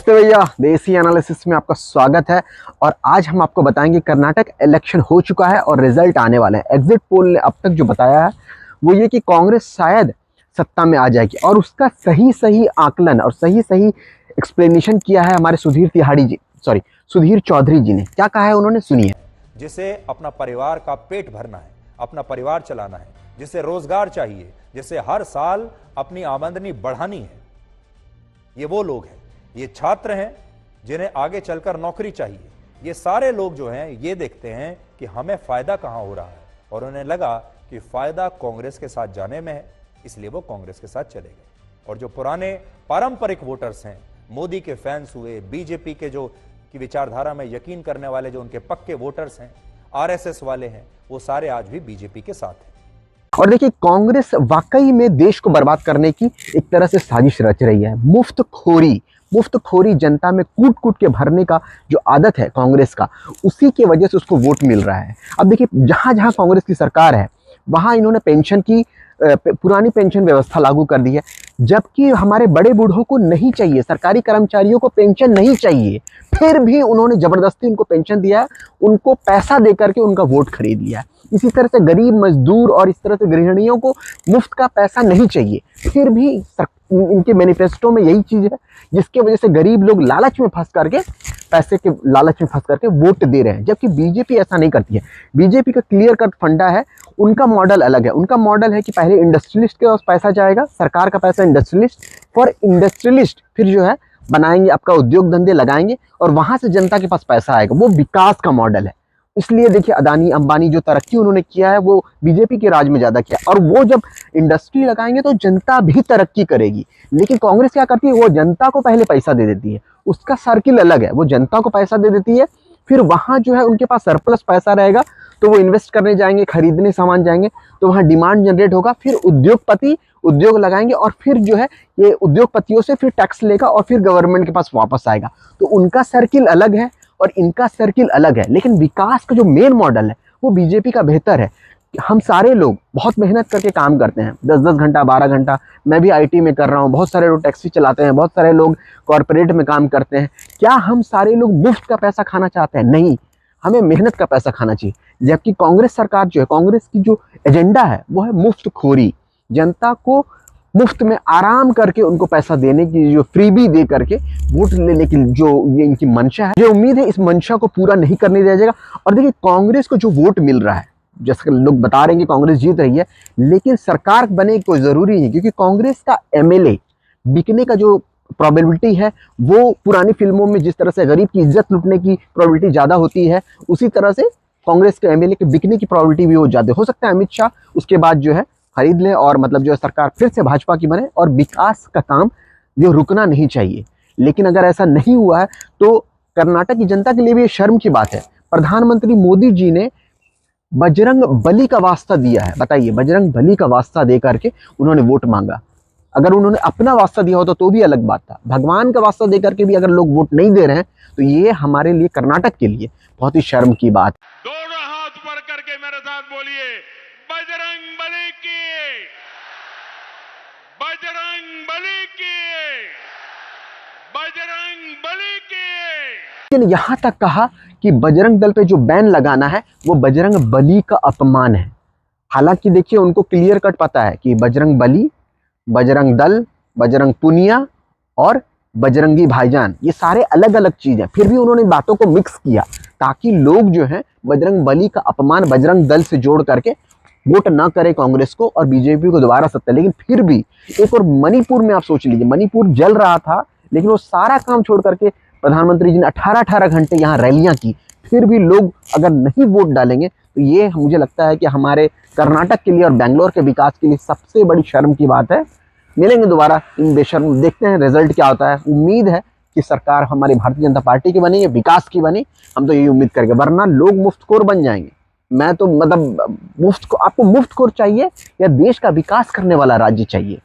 नमस्ते भैया, देसी एनालिसिस में आपका स्वागत है। और आज हम आपको बताएंगे कर्नाटक इलेक्शन हो चुका है और रिजल्ट आने वाला है। एग्जिट पोल ने अब तक जो बताया है वो ये कि कांग्रेस शायद सत्ता में आ जाएगी, और उसका सही आकलन और सही एक्सप्लेनेशन किया है हमारे सुधीर चौधरी जी ने। क्या कहा है उन्होंने, सुनिए। जिसे अपना परिवार का पेट भरना है, अपना परिवार चलाना है, जिसे रोजगार चाहिए, जिसे हर साल अपनी आमदनी बढ़ानी है, ये वो लोग हैं। ये छात्र हैं जिन्हें आगे चलकर नौकरी चाहिए। ये सारे लोग जो हैं ये देखते हैं कि हमें फायदा कहां हो रहा है, और उन्हें लगा कि फायदा कांग्रेस के साथ जाने में है, इसलिए वो कांग्रेस के साथ चले गए। और जो पुराने पारंपरिक वोटर्स हैं, मोदी के फैंस हुए, बीजेपी के जो की विचारधारा में यकीन करने वाले जो उनके पक्के वोटर्स हैं, आरएसएस वाले हैं, वो सारे आज भी बीजेपी के साथ हैं। और देखिए, कांग्रेस वाकई में देश को बर्बाद करने की एक तरह से साजिश रच रही है। मुफ्तखोरी जनता में कूट कूट के भरने का जो आदत है कांग्रेस का, उसी के वजह से उसको वोट मिल रहा है। अब देखिए, जहां जहां कांग्रेस की सरकार है वहां इन्होंने पेंशन की पुरानी पेंशन व्यवस्था लागू कर दी है, जबकि हमारे बड़े बूढ़ों को नहीं चाहिए, सरकारी कर्मचारियों को पेंशन नहीं चाहिए, फिर भी उन्होंने जबरदस्ती उनको पेंशन दिया है, उनको पैसा देकर के उनका वोट खरीद लिया है। इसी तरह से गरीब मजदूर और इस तरह से गृहिणियों को मुफ्त का पैसा नहीं चाहिए, फिर भी इनके मैनिफेस्टो में यही चीज है, जिसके वजह से गरीब लोग लालच में फंस करके वोट दे रहे हैं। जबकि बीजेपी ऐसा नहीं करती है। बीजेपी का क्लियर कट फंडा है, उनका मॉडल अलग है। उनका मॉडल है कि पहले इंडस्ट्रियलिस्ट के पास पैसा जाएगा, सरकार का पैसा इंडस्ट्रियलिस्ट फिर जो है बनाएंगे, आपका उद्योग धंधे लगाएंगे, और वहां से जनता के पास पैसा आएगा। वो विकास का मॉडल है। इसलिए देखिए, अदानी अंबानी जो तरक्की उन्होंने किया है वो बीजेपी के राज में ज्यादा किया, और वो जब इंडस्ट्री लगाएंगे तो जनता भी तरक्की करेगी। लेकिन कांग्रेस क्या करती है, वो जनता को पहले पैसा दे देती है। उसका सर्किल अलग है, वो जनता को पैसा दे देती है, फिर वहां जो है उनके पास सरप्लस पैसा रहेगा तो वो इन्वेस्ट करने जाएंगे, खरीदने सामान जाएंगे, तो वहां डिमांड जनरेट होगा, फिर उद्योगपति उद्योग लगाएंगे, और फिर जो है ये उद्योगपतियों से फिर टैक्स लेगा और फिर गवर्नमेंट के पास वापस आएगा। तो उनका सर्किल अलग है और इनका सर्किल अलग है। लेकिन विकास का जो मेन मॉडल है वो बीजेपी का बेहतर है। हम सारे लोग बहुत मेहनत करके काम करते हैं, 10-10 घंटा 12 घंटा। मैं भी आईटी में कर रहा हूँ, बहुत सारे लोग टैक्सी चलाते हैं, बहुत सारे लोग कॉर्पोरेट में काम करते हैं। क्या हम सारे लोग मुफ्त का पैसा खाना चाहते हैं? नहीं, हमें मेहनत का पैसा खाना चाहिए। जबकि कांग्रेस सरकार जो है, कांग्रेस की जो एजेंडा है वो है मुफ्तखोरी। जनता को मुफ्त में आराम करके उनको पैसा देने की, जो फ्रीबी दे करके वोट लेने की जो ये इनकी मंशा है, जो उम्मीद है इस मंशा को पूरा नहीं करने दिया जाएगा। और देखिए, कांग्रेस को जो वोट मिल रहा है, जैसे लोग बता रहे हैं कि कांग्रेस जीत रही है, लेकिन सरकार बने कोई जरूरी नहीं, क्योंकि कांग्रेस का एमएलए बिकने का जो प्रोबेबिलिटी है वो पुरानी फिल्मों में जिस तरह से गरीब की इज्जत लूटने की प्रोबेबिलिटी ज्यादा होती है, उसी तरह से कांग्रेस के एमएलए के बिकने की प्रोबेबिलिटी भी वो ज्यादा हो सकता है। अमित शाह उसके बाद जो है खरीद ले, और मतलब जो है सरकार फिर से भाजपा की बने, और विकास का काम जो रुकना नहीं चाहिए। लेकिन अगर ऐसा नहीं हुआ है तो कर्नाटक की जनता के लिए भी ये शर्म की बात है। प्रधानमंत्री मोदी जी ने बजरंग बली का वास्ता दिया है। बताइए, बजरंग बली का वास्ता दे करके उन्होंने वोट मांगा। अगर उन्होंने अपना वास्ता दिया होता तो भी अलग बात था। भगवान का वास्ता दे करके भी अगर लोग वोट नहीं दे रहे हैं तो ये हमारे लिए, कर्नाटक के लिए बहुत ही शर्म की बात। दोनों हाथ ऊपर करके मेरे साथ बोलिए, बजरंग बली की, बजरंग बली की, बजरंग बली की। लेकिन यहां तक कहा कि बजरंग दल पे जो बैन लगाना है वो बजरंग बली का अपमान है। हालांकि देखिए, उनको क्लियर कट पता है कि बजरंग बली, बजरंग दल, बजरंग पुनिया और बजरंगी भाईजान ये सारे अलग अलग चीज है। फिर भी उन्होंने बातों को मिक्स किया ताकि लोग जो है बजरंग बली का अपमान बजरंग दल से जोड़ करके वोट ना करे कांग्रेस को और बीजेपी को दोबारा सत्ता। लेकिन फिर भी एक और मणिपुर में आप सोच लीजिए, मणिपुर जल रहा था, लेकिन वो सारा काम छोड़ करके प्रधानमंत्री जी ने 18-18 घंटे यहाँ रैलियां की, फिर भी लोग अगर नहीं वोट डालेंगे तो ये मुझे लगता है कि हमारे कर्नाटक के लिए और बेंगलोर के विकास के लिए सबसे बड़ी शर्म की बात है। मिलेंगे दोबारा इन बेशर्म, देखते हैं रिजल्ट क्या होता है। उम्मीद है कि सरकार हमारी भारतीय जनता पार्टी की बनी, विकास की बनी, हम तो यही उम्मीद करके, वरना लोग मुफ्तखोर बन जाएंगे। मैं तो मतलब आपको मुफ्तखोर चाहिए या देश का विकास करने वाला राज्य चाहिए?